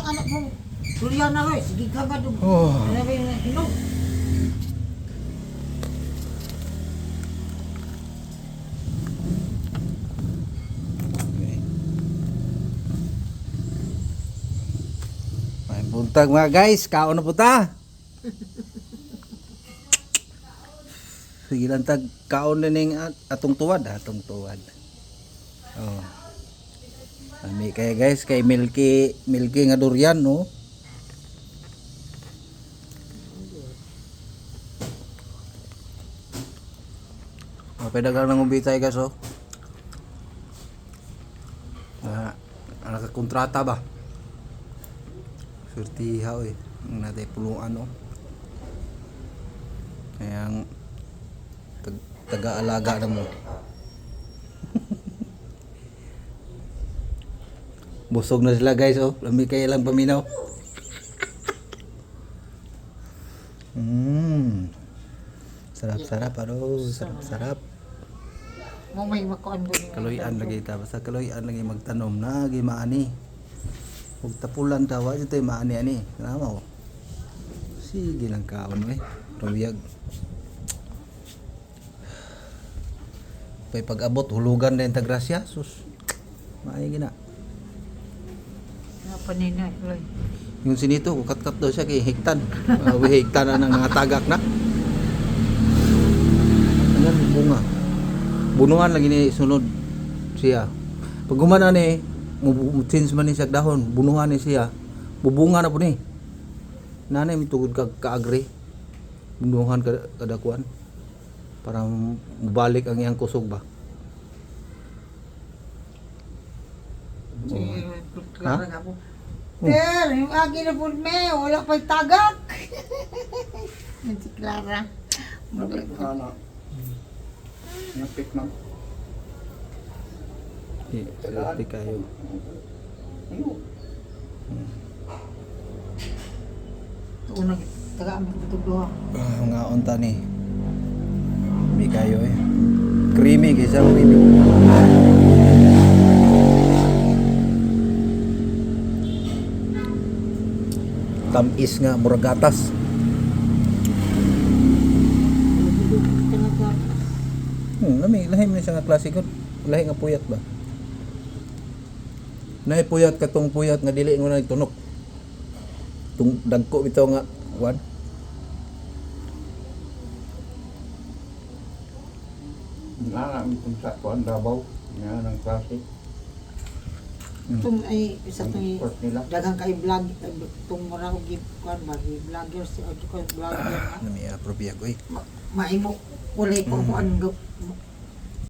anak mo. Tulian na rin. Sige ka ba doon? Oh. Ano ba yung hinog? Okay. May buntag mga guys, kaon na po ta. Sige lang tag kaon na ning atong tuwad, atong tuwad. Oh. Ami kay guys kay Milky nga durian no. Dagang nang umbitay guys oh. Anak kontrata ba? Surtihaw eh. Natay puluan no. Kaya taga-alaga na mo. Busog na sila guys oh. Lami kayo lang paminaw. Sarap-sarap aro, sarap-sarap. Mo may makuan doon. Kaloyan lagi ta, basta kaloyan lagi magtanom na gi maani. Ug tapulan tawa dito maani ani. Kanama oh. Sige lang kaon eh. Rubiyag. Pay pag-abot hulugan din ta grasya sus. Maay gina. Paninay, loy. Yung sinito, kat-kat daw siya kay hektan. Hektan na ng mga tagak na. Ano bunga? Bunungan lagi ni sunod siya. Pag gumana ni, change man ni siya dahon, bunungan ni siya. Bubunga na po ni. Nanay mitugod ka-agri. Bunungan kada kuan. Para mubalik ang iyang kusog ba. Klara nga po. Ter, yung agi na po me, wala pa'y tagak. Yan si Clara. Ano? Napit man. Swerte kayo. Unang taga ang tutudo. Nga unta ni. May kayo eh. Creamy kaysa creamy. Tamis nga murag gatas. Lahi man siya nga klase ko. Lahi nga puyat ba? Naay puyat katong puyat nga dili mo na tunok. Tung dagko bitaw nga wan. Nana itong sa kuan Davao. Nga ng klase. Itong ay isa itong Court nila. dagang kay vlog itong marang kuan ba vlogger si vlogger Nami appropriate ko eh. maimo ulay ko kuan